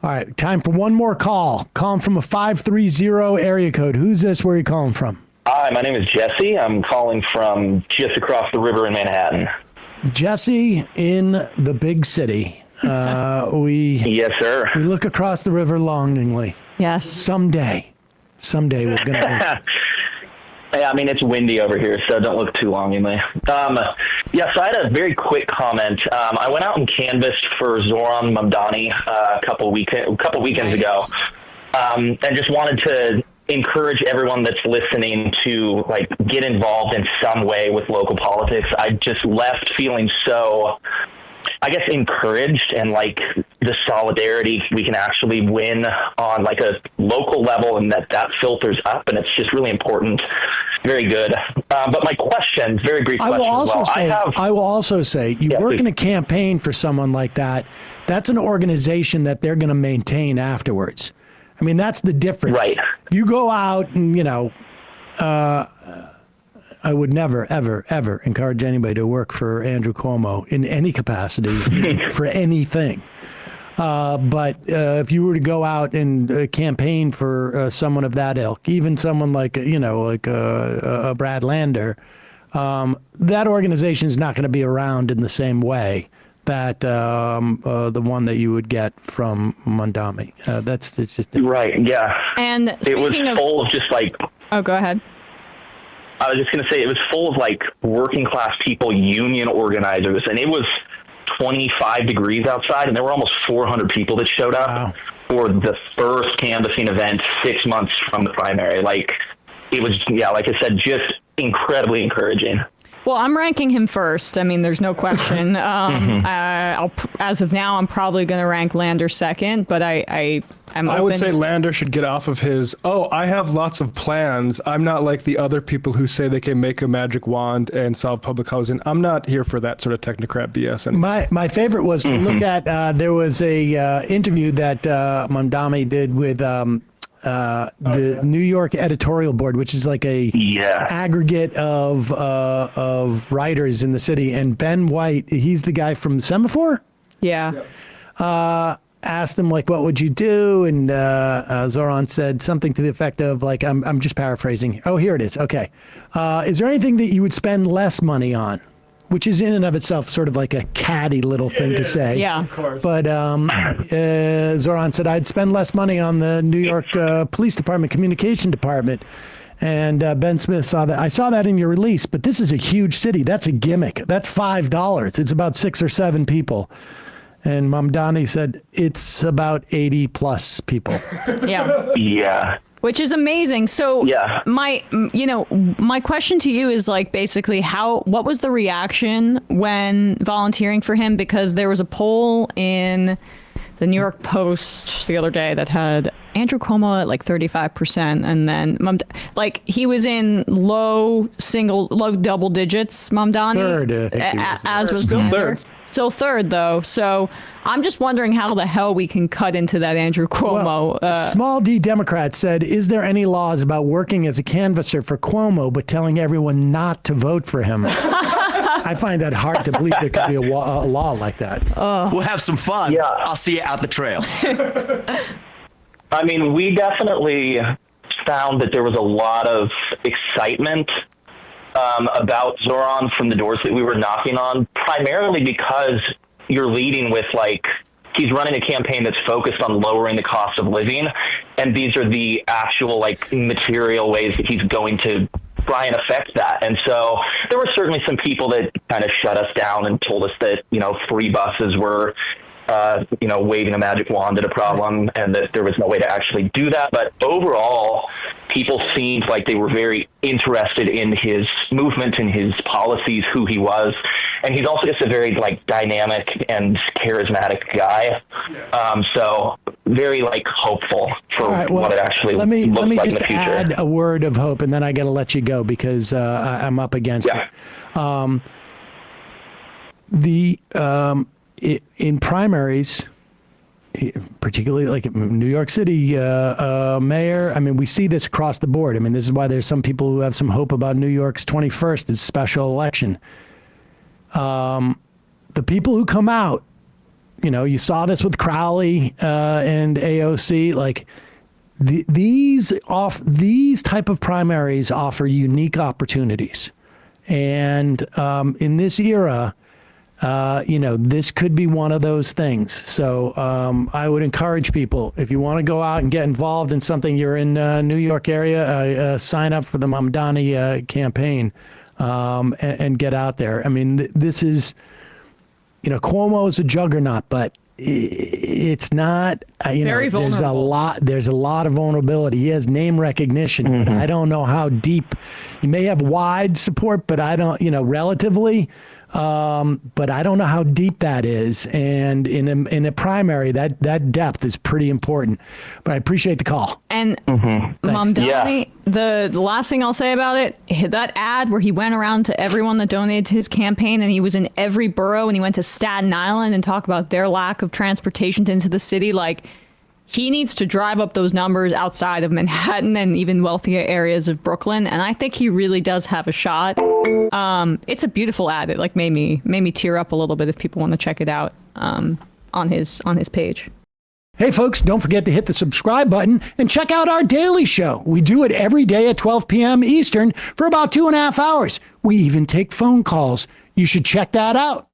All right, time for one more call. Calling from a 530 area code. Who's this? Where are you calling from? Hi, my name is Jesse. I'm calling from just across the river in Manhattan. Jesse in the big city. Yes, sir. We look across the river longingly. Yes. Someday we're going to be. Yeah, I mean, it's windy over here, so don't look too longingly. Yeah, so I had a very quick comment. I went out and canvassed for Zohran Mamdani a couple weekends ago, and just wanted to encourage everyone that's listening to like get involved in some way with local politics. I just left feeling so, I guess, encouraged, and like the solidarity we can actually win on like a local level, and that filters up, and it's just really important. Very good. But my question, very brief question. I will also say, you work in a campaign for someone like that. That's an organization that they're going to maintain afterwards. I mean, that's the difference. Right. You go out and, I would never, ever, ever encourage anybody to work for Andrew Cuomo in any capacity for anything. But if you were to go out and campaign for someone of that ilk, even someone like, a Brad Lander, that organization is not going to be around in the same way that the one that you would get from Mamdani. It's just right. Yeah. And it was full of just like. Oh, go ahead. I was just going to say it was full of like working class people, union organizers, and it was 25 degrees outside, and there were almost 400 people that showed up for the first canvassing event 6 months from the primary. Like it was, like I said, just incredibly encouraging. Well, I'm ranking him first. I mean, there's no question. As of now, I'm probably going to rank Lander second, but I would say Lander should get off of his, I have lots of plans. I'm not like the other people who say they can make a magic wand and solve public housing. I'm not here for that sort of technocrat BS anymore. My favorite was to look at, there was a interview that Mamdani did with the New York editorial board, which is like a aggregate of writers in the city. And Ben White, he's the guy from Semaphore. Yeah. Asked him like, what would you do? And Zohran said something to the effect of like, I'm just paraphrasing. Oh, here it is. Okay. Is there anything that you would spend less money on? Which is in and of itself sort of like a catty little thing to say. Yeah, of course. But Zohran said, I'd spend less money on the New York Police Department, Communication Department. And Ben Smith saw that. I saw that in your release, but this is a huge city. That's a gimmick. That's $5. It's about 6 or 7 people. And Mamdani said, it's about 80 plus people. Yeah. Yeah. Which is amazing. So my question to you is like basically what was the reaction when volunteering for him? Because there was a poll in the New York Post the other day that had Andrew Cuomo at like 35%, and then he was in low double digits. Mamdani Third, as was still Lander. third. Still third though. So I'm just wondering how the hell we can cut into that Andrew Cuomo. Small D Democrat said, is there any laws about working as a canvasser for Cuomo but telling everyone not to vote for him? I find that hard to believe there could be a law like that. We'll have some fun. Yeah. I'll see you out the trail. I mean, we definitely found that there was a lot of excitement about Zohran from the doors that we were knocking on, primarily because you're leading with he's running a campaign that's focused on lowering the cost of living, and these are the actual material ways that he's going to try and affect that. And so there were certainly some people that kind of shut us down and told us that free buses were waving a magic wand at a problem, and that there was no way to actually do that. But overall, people seemed like they were very interested in his movement and his policies, who he was. And he's also just a very dynamic and charismatic guy. So very hopeful for what it actually looks like in the future. Let me just add a word of hope, and then I got to let you go because I'm up against it. In primaries, particularly New York City mayor, I mean, we see this across the board. I mean, this is why there's some people who have some hope about New York's 21st as special election. The people who come out, You saw this with Crowley and AOC. Like these type of primaries offer unique opportunities, and in this era, this could be one of those things. So I would encourage people, if you want to go out and get involved in something, you're in New York area, sign up for the Mamdani campaign and get out there. I mean, this is, Cuomo is a juggernaut, but it's not, Very vulnerable. there's a lot of vulnerability. He has name recognition. But I don't know how deep. He may have wide support, but I don't, relatively. But I don't know how deep that is. And in a primary, that depth is pretty important. But I appreciate the call. And Mamdani, the last thing I'll say about it, that ad where he went around to everyone that donated to his campaign, and he was in every borough, and he went to Staten Island and talked about their lack of transportation into the city. Like, he needs to drive up those numbers outside of Manhattan and even wealthier areas of Brooklyn. And I think he really does have a shot. It's a beautiful ad. It like made me tear up a little bit if people want to check it out on his page. Hey folks, don't forget to hit the subscribe button and check out our daily show. We do it every day at 12 p.m. Eastern for about 2.5 hours. We even take phone calls. You should check that out.